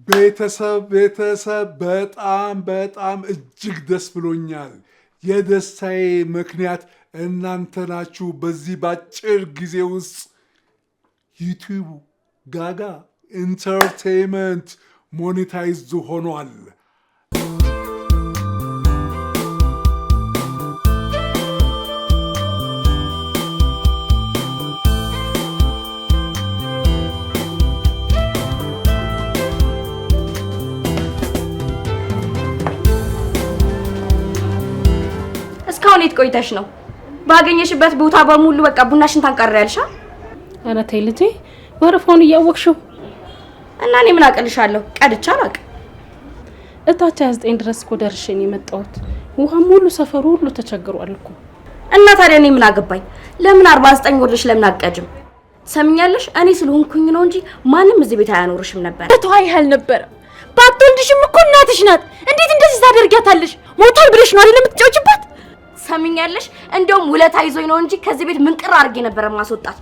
ቤተሰብ በጣም እጅግ ደስ ብሎኛል። የደስታዬ ምክንያት እናንተ ናችሁ። በዚህ ባጭር ጊዜ ውስጥ ዩቲዩብ ጋጋ ኢንተርቴይንመንት ሞኔታይዝድ ሆኗል። እስካሁን የት ቆይተሽ ነው? ባገኘሽበት ቦታ በሙሉ በቃ ቡናሽን ታንቀሪያለሽ። ኧረ ተይ ልጄ፣ ወረፋውን እያወቅሽው እና እኔ ምን አቀልሻለሁ? ቀድቻ አላቅ። እታች 29 ድረስ እኮ ደርሼ ነው የመጣሁት። ውሃ ሙሉ ሰፈሩ ሁሉ ተቸግሯል እኮ። እና ታዲያ እኔ ምን አገባኝ? ለምን 49 ወርደሽ ለምን አቀጅም? ሰምኛለሽ? እኔ ስለሆንኩኝ ነው እንጂ ማንም እዚህ ቤት አያኖርሽም ነበር። ተዋይ ነበር። ባትወልድሽም እኮ እናትሽ ናት። እንዴት እንደዚህ ታደርጊያታለሽ? ሞቷል ብለሽ ነው አይደል የምትጫወቺባት? ሰምኛለሽ? እንደውም ውለታ ይዞኝ ነው እንጂ ከዚህ ቤት ምንቅር አድርጌ ነበር ማስወጣት።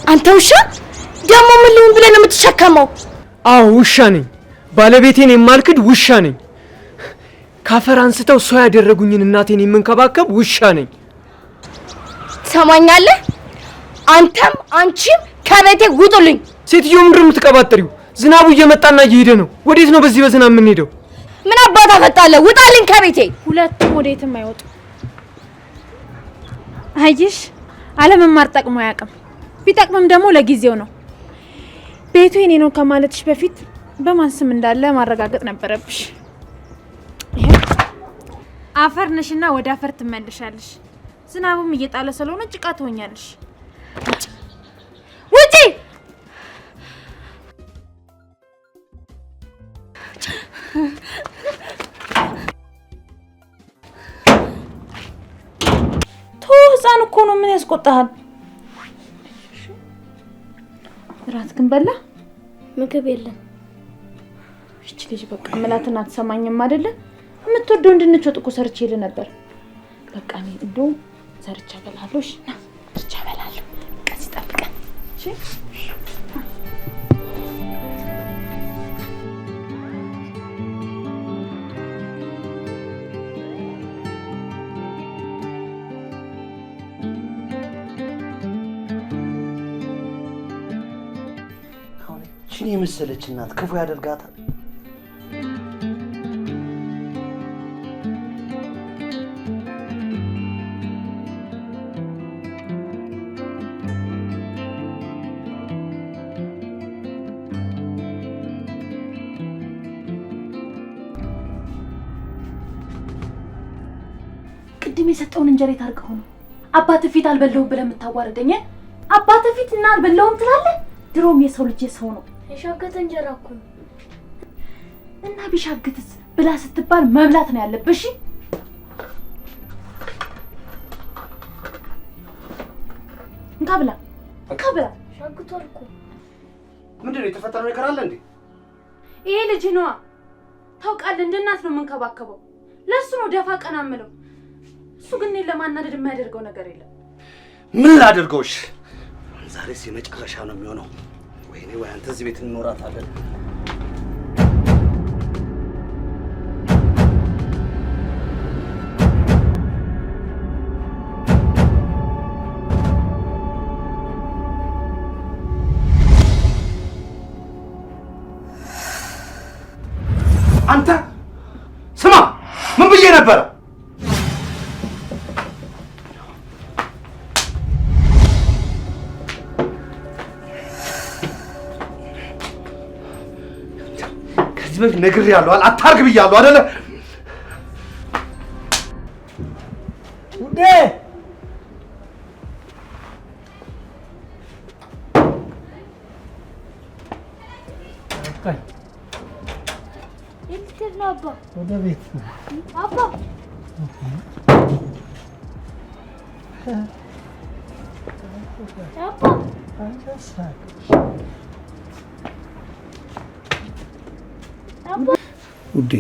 አንተ ውሻ ደግሞ ምን ሊሆን ብለህ ነው የምትሸከመው? አዎ ውሻ ነኝ። ባለቤቴን የማልክድ ውሻ ነኝ። ካፈር አንስተው ሰው ያደረጉኝን እናቴን የምንከባከብ ውሻ ነኝ። ትሰማኛለህ? አንተም አንቺም ከቤቴ ውጡልኝ። ሴትዮ ምንድን ነው የምትቀባጥሪው? ዝናቡ እየመጣና እየሄደ ነው። ወዴት ነው በዚህ በዝናብ የምንሄደው? ምን አባታ ፈጣለህ? ውጣልኝ ከቤቴ። ሁለቱም ወዴትም አይወጡ። አይሽ አለመማር ጠቅሞ አያውቅም። ቢጠቅምም ደግሞ ለጊዜው ነው። ቤቱ የኔ ነው ከማለትሽ በፊት በማን ስም እንዳለ ማረጋገጥ ነበረብሽ። አፈር ነሽና ወደ አፈር ትመለሻለሽ። ዝናቡም እየጣለ ስለሆነ ጭቃ ትሆኛለሽ። ውጪ! ህፃን እኮ ነው። ምን ያስቆጣሃል? እራት ግን በላ? ምግብ የለም። እቺ ልጅ በቃ ምላትና አትሰማኝም አይደለ? የምትወደው እንድንቾጥ እኮ ሰርቼልህ ነበር። በቃ እኔ እንደው ሰርቻ በላለሁ። እሺ ና ሰርቻ በላለሁ። ቀስ ጠብቀን። እሺ እቺን የመሰለች እናት ክፉ ያደርጋታል። ቅድም የሰጠውን እንጀራ ታርቀው ነው አባቴ ፊት አልበላሁም ብለህ የምታዋርደኝ? አባቴ ፊት እና አልበላሁም ትላለህ? ድሮም የሰው ልጅ ሰው ነው። የሻገተ እንጀራ እኮ ነው። እና ቢሻግትስ ብላ ስትባል መብላት ነው ያለብሽ። እንካብላ ሻግቷል እኮ። ምንድነው የተፈጠረ ነገር አለ እንዴ? ይሄ ልጅ ነው ታውቃለህ፣ እንደ እናት ነው የምንከባከበው። ለሱ ነው ደፋ ቀና የምለው። እሱ ግን እኔን ለማናደድ የማያደርገው ነገር የለም። ምን ላደርገውሽ? ዛሬስ የመጨረሻ ነው የሚሆነው። ወይኔ ወይ አንተ እዚህ ቤት እንኖራታለን። አንተ ስማ፣ ምን ብዬ ነበር? ከዚህ በፊት ነግሬሃለሁ፣ አታርግ ብያለሁ አይደለ? ውዴ አባ ወደ ቤት አባ ውዴ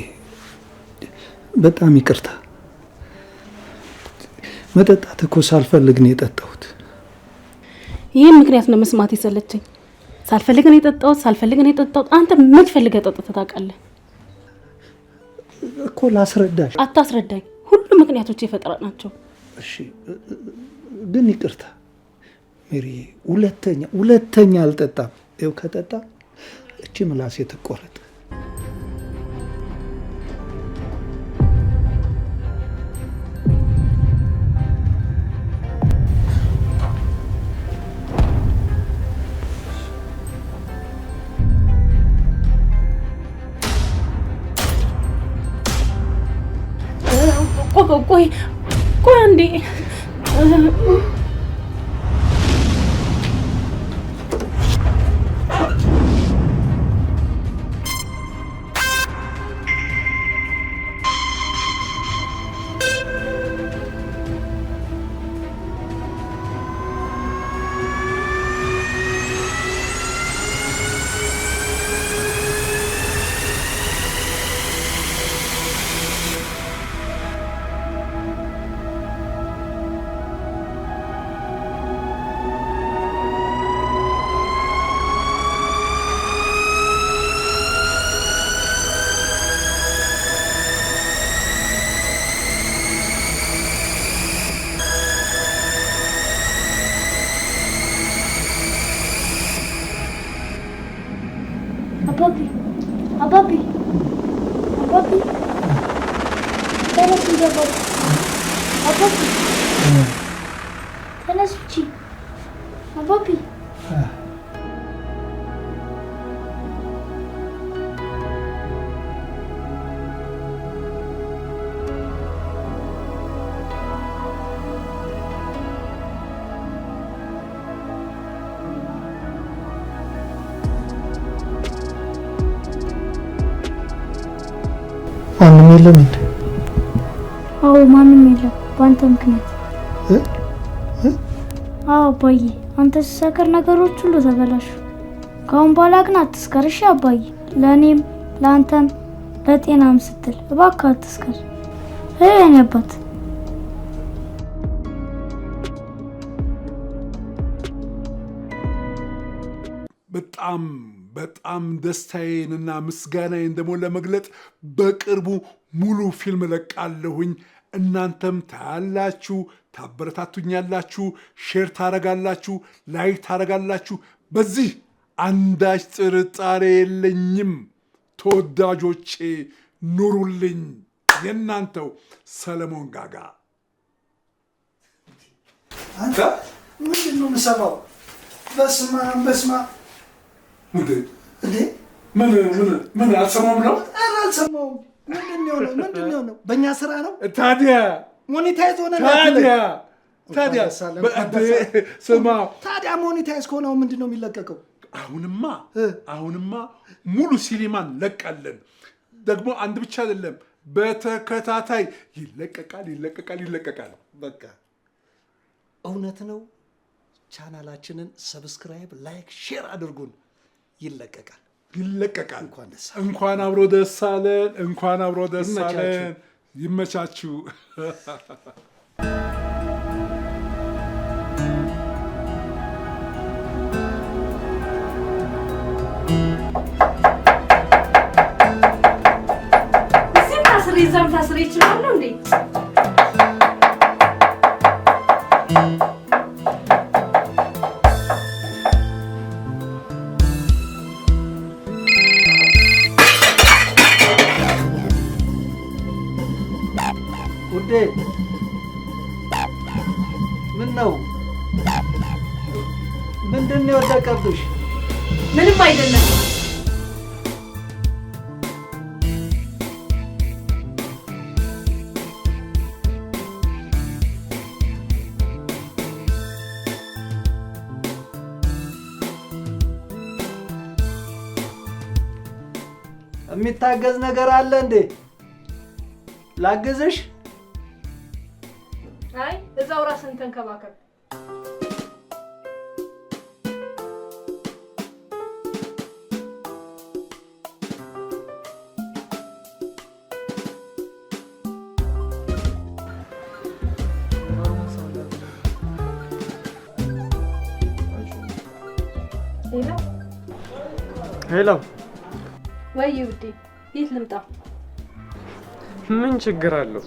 በጣም ይቅርታ። መጠጣት እኮ ሳልፈልግ ነው የጠጣሁት። ይህ ምክንያት ነው መስማት የሰለቸኝ። ሳልፈልግ ነው የጠጣሁት። አንተ ምን ፈልገህ ጠጥተህ ታውቃለህ? እኮ ላስረዳሽ። አታስረዳኝ። ሁሉ ምክንያቶች የፈጠራ ናቸው። እሺ ግን ይቅርታ ሜሪ፣ ሁለተኛ አልጠጣም። ይኸው ከጠጣ እቺ ምላሴ ትቆረጥ። ቆይ አንዴ። አባቢ ተነስ እንጂ አባቢ ተነስ እንጂ አባቢ። ማንም የለም እንዴ? አዎ ማንም የለም በአንተ ምክንያት። አዎ አባዬ፣ አንተ ስትሰክር ነገሮች ሁሉ ተበላሹ። ከአሁን በኋላ ግን አትስከር እሺ አባዬ? ለእኔም ለአንተም ለጤናም ስትል እባክህ አትስከር። የኔ አባት በጣም ደስታዬንና ምስጋናዬን ደግሞ ለመግለጥ በቅርቡ ሙሉ ፊልም ለቃለሁኝ። እናንተም ታያላችሁ፣ ታበረታቱኛላችሁ፣ ሼር ታረጋላችሁ፣ ላይክ ታረጋላችሁ። በዚህ አንዳች ጥርጣሬ የለኝም። ተወዳጆቼ ኑሩልኝ። የእናንተው ሰለሞን ጋጋ። አንተ ምንድን ነው የምሰማው? በስማ እንዴ ምን አልሰማም ነው? ኧረ አልሰማሁም። ምንድን ነው? በእኛ ስራ ነው ታዲያ ሞኔታይዝ ሆነ። ታዲያ ስማ፣ ታዲያ ሞኔታይዝ ከሆነ ምንድን ነው የሚለቀቀው? አሁንማ ሙሉ ሲኒማን ለቃለን። ደግሞ አንድ ብቻ አይደለም፣ በተከታታይ ይለቀቃል። በቃ እውነት ነው። ቻናላችንን ሰብስክራይብ፣ ላይክ፣ ሼር አድርጉን። ይለቀቃል። እንኳን አብሮ ደስ አለን። ይመቻችሁ። እዛም ታስሬ ይችላል እንዴ? ውዴ ምን ነው? ምንድን ነው የወደቀብሽ? ምንም አይደለም። የሚታገዝ ነገር አለ እንዴ? ላግዝሽ? አይ እዛው ራስን ተንከባከብ። ሄሎ ወይ ውዴ፣ የት ልምጣ? ምን ችግር አለው?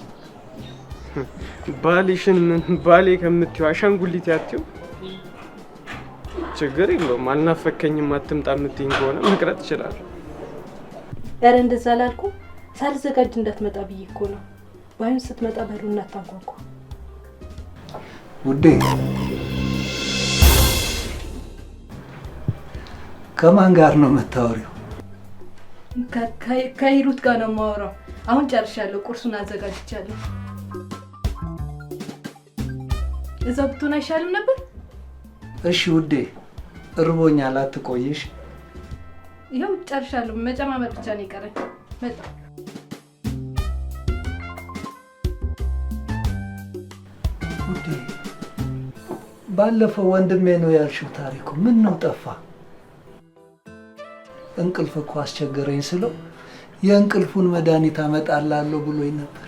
ባልሽን ምን ባሌ ከምትይው አሻንጉሊት ያትይው ችግር የለውም። አልናፈከኝም አትምጣ የምትይኝ ከሆነ መቅረት ይችላል። ኧረ እንደዛ አላልኩም። ሳልዘጋጅ እንዳትመጣ ብዬ እኮ ነው። ባይሆን ስትመጣ በሩን እናታንኳኳ። ውዴ ከማን ጋር ነው የምታወሪው? ከሂሩት ጋር ነው የማወራው። አሁን ጨርሻለሁ። ቁርሱን አዘጋጅቻለሁ። እዛው ብትሆን አይሻልም ነበር? እሺ ውዴ እርቦኛል፣ አትቆይሽ። ይኸው ጨርሻለሁ። መጨማመር ብቻ ነው የቀረኝ። መጣ ውዴ ባለፈው ወንድሜ ነው ያልሽው ታሪኩ ምን ነው ጠፋ? እንቅልፍ እኮ አስቸገረኝ ስለው የእንቅልፉን መድኃኒት አመጣላለሁ ብሎኝ ነበር።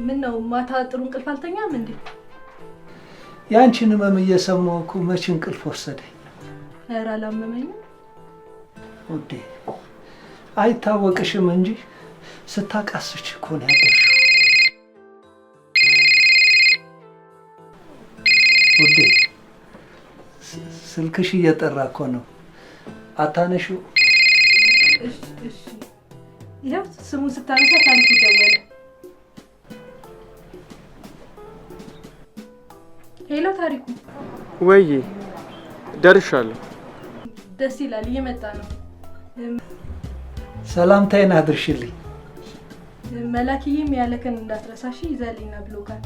ምን ነው ማታ ጥሩ እንቅልፍ አልተኛም እንዴ? ያንቺን ህመም እየሰማሁ እኮ መቼ እንቅልፍ ወሰደኝ። ኧረ አላመመኝም ውዴ አይታወቅሽም እንጂ ስታቃስች እኮ ነው ያደርሽው። ውዴ ስልክሽ እየጠራ እኮ ነው፣ አታነሺው? እሺ እሺ። ይኸው ስሙን ስታነሳ ታሪኩ ደወለ። ሄሎ ታሪኩ። ወይ ደርሻለሁ። ደስ ይላል። እየመጣ ነው። ሰላምታዬን አድርሽልኝ። መላክዬም ያለከን እንዳትረሳሽ ይዘልኝና ብሎካል።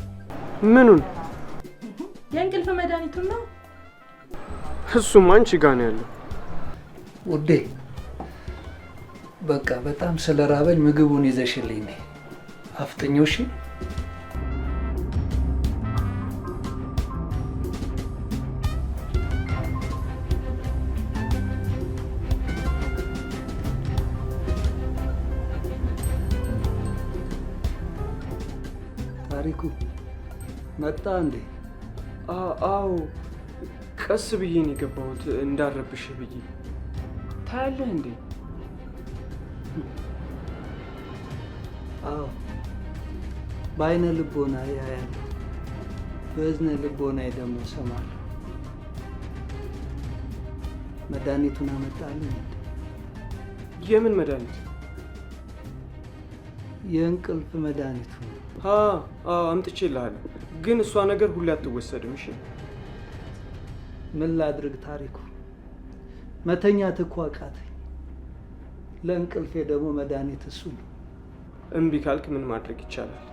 ምኑን? የእንቅልፍ መድኃኒቱን ነው። እሱም አንቺ ጋር ነው ያለው። ውዴ በቃ በጣም ስለራበኝ ምግቡን ይዘሽልኝ ነይ። አፍጥኚው እሺ? ታሪኩ መጣ እንዴ? አዎ ቀስ ብዬ ነው የገባሁት እንዳረብሽ ብዬ። ታያለህ እንዴ? አዎ በአይነ ልቦና ያያለሁ፣ በእዝነ ልቦና ደግሞ እሰማለሁ። መድኃኒቱን አመጣልኝ? የምን መድኃኒት? የእንቅልፍ መድኃኒቱ። አምጥቼልሃለሁ፣ ግን እሷ ነገር ሁሌ አትወሰድም። እሺ ምን ላድርግ ታሪኩ፣ መተኛት እኮ አቃተኝ። ለእንቅልፌ ደግሞ መድኃኒት እሱ ነው። እምቢ ካልክ ምን ማድረግ ይቻላል?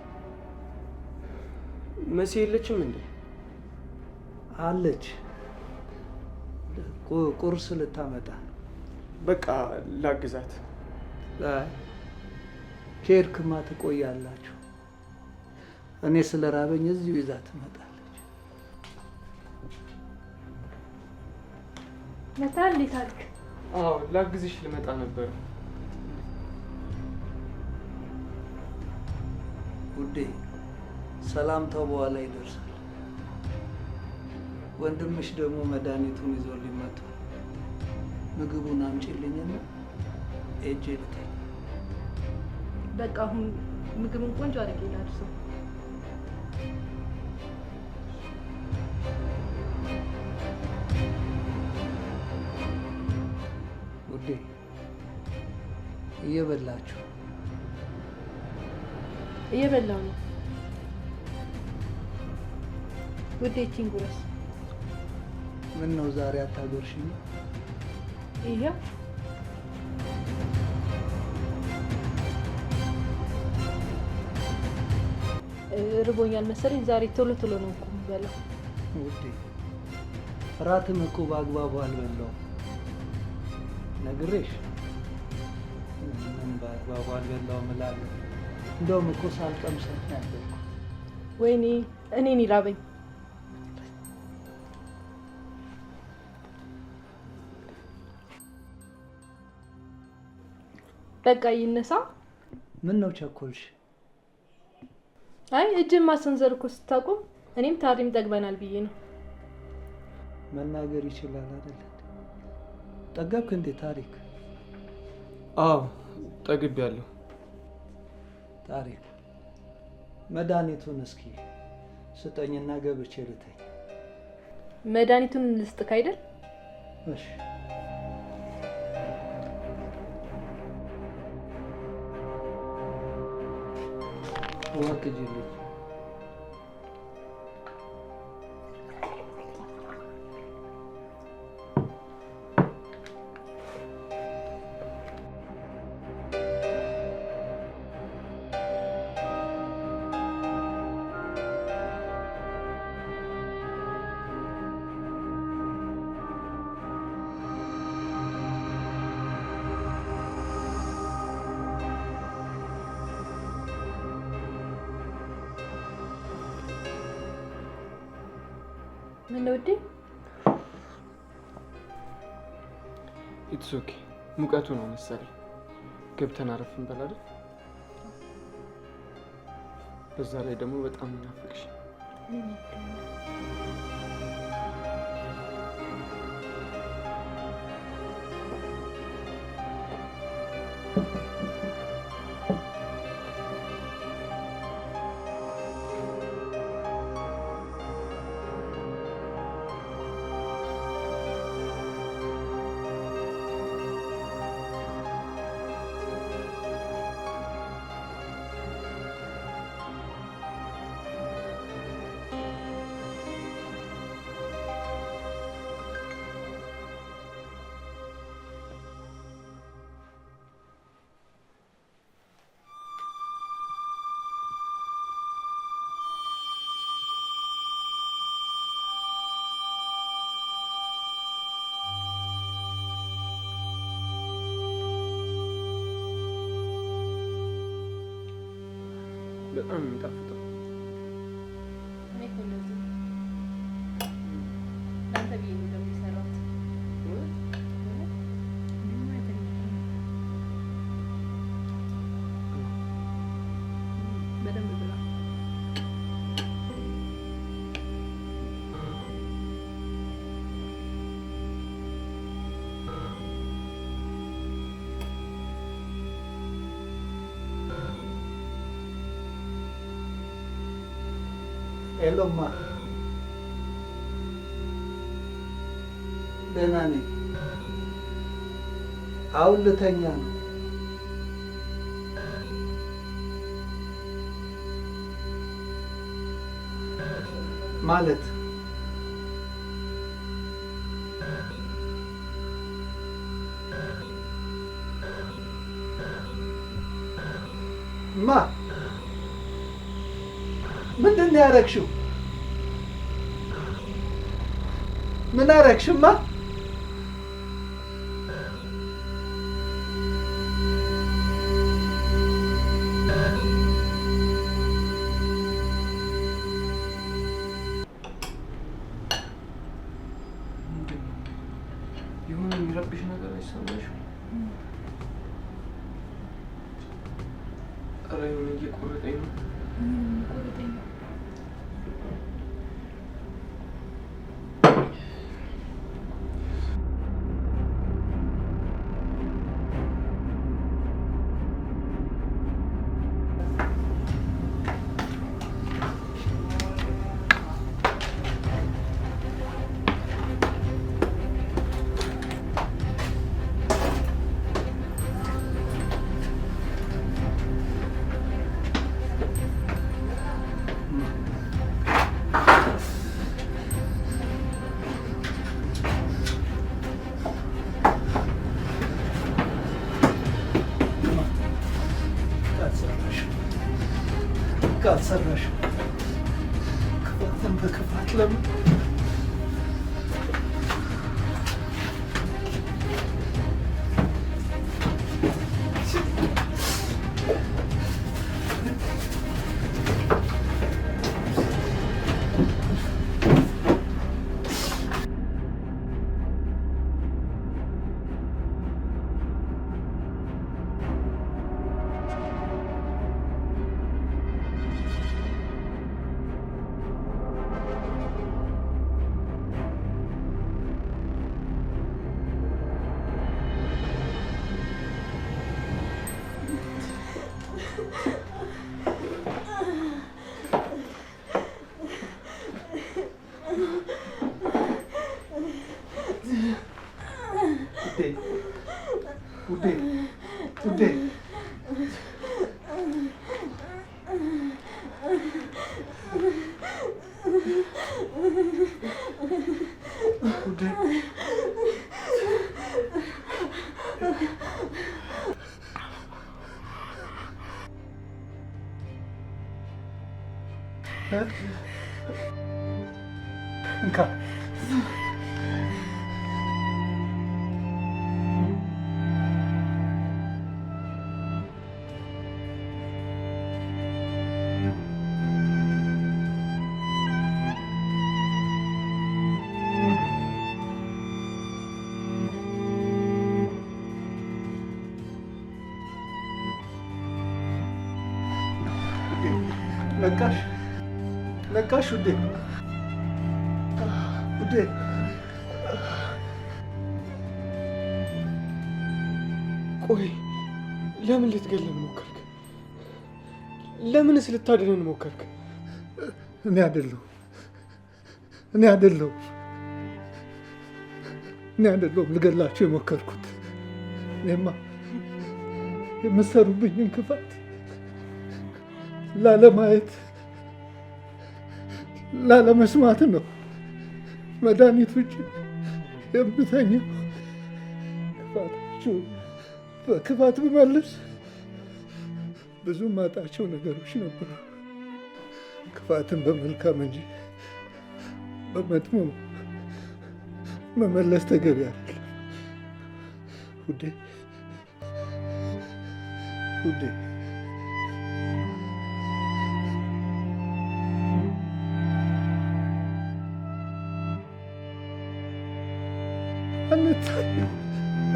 መሲ የለችም እንዴ? አለች፣ ቁርስ ልታመጣ ነው። በቃ ላግዛት። ከሄድክማ ትቆያላችሁ። እኔ ስለ ራበኝ እዚሁ ይዛ ትመጣለች። መታል ታሪክ። አዎ ላግዝሽ ልመጣ ነበር። ውዴ ሰላምታው በኋላ ይደርሳል። ወንድምሽ ደግሞ መድኃኒቱን ይዞ ሊመጡ ምግቡን አምጪልኝና ሄጄ ልተኛ። በቃ አሁን ምግብን ቆንጆ አድርጌ ላድርሰው። ውዴ እየበላችሁ? እየበላው ነው ውዴ። ቺንጉረስ ምን ነው ዛሬ አታጎርሽኝ? ይሄው ርቦኛል መሰለኝ። ዛሬ ቶሎ ቶሎ ነው እኮ የምበላው። ውዴ እራትም እኮ በአግባቡ አልበላሁም። ነግሬሽ ምን በአግባቡ አልበላሁም እላለሁ። እንደውም እኮ ሳልቀምሰት ነው ያደርኩት። ወይኔ እኔን ይራበኝ። በቃ ይነሳ። ምን ነው ቸኮልሽ? አይ እጅን ማሰንዘር እኮ ስታቆም እኔም ታሪም ጠግበናል ብዬ ነው። መናገር ይችላል አይደል? ጠገብክ እንዴ ታሪክ? አዎ ጠግቤያለሁ። ታሪክ መድኃኒቱን እስኪ ስጠኝና ገብቼ ልተኝ። መድኃኒቱን ልስጥክ አይደል? እሺ ወቅጅልኝ። ምን ነው ውዴ? ኢትስ ኦኬ። ሙቀቱ ነው መሰለኝ። ገብተን አረፍ እንበል አይደል? በዛ ላይ ደግሞ በጣም እናፍቅሽ። በጣም የሚጣፍጠው እኔ እኮ እንደዚህ ለአንተ ብዬ ነው ደግሞ የሰራሁት። በደንብ ብላ። ኤሎማ ደህና ነኝ። አሁን ልተኛ ነው። ማለት ማ ምንድን ነው ያደረግሽው? ምን አደረግሽማ? የሆነ የሚረብሽ ነገር አይሰማሽም? ኧረ የሆነ እየቆረጠኝ ነው። ካልሰራሽ ክፋትን በክፋት ለምን ውዴ ውዴ ውዴ እንካ ነቃሽ ውዴ ውዴ ቆይ ለምን ልትገለን ሞከርክ? ለምንስ ልታድነን ሞከርክ? እኔ አይደለሁም ልገላችሁ የሞከርኩት። እኔማ የምትሰሩብኝን ክፋት ላለማየት ላለመስማት ነው መድኃኒት ውጭ የምተኛው። ክፋታችሁ በክፋት ብመልስ ብዙ ማጣቸው ነገሮች ነበሩ። ክፋትን በመልካም እንጂ በመጥፎ መመለስ ተገቢ አይደለም። ውዴ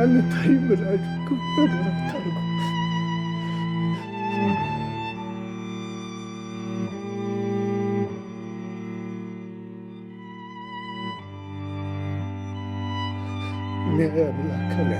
አንታይ ብላችሁ ነገር አታርጉ። እኔ አምላክ ያለ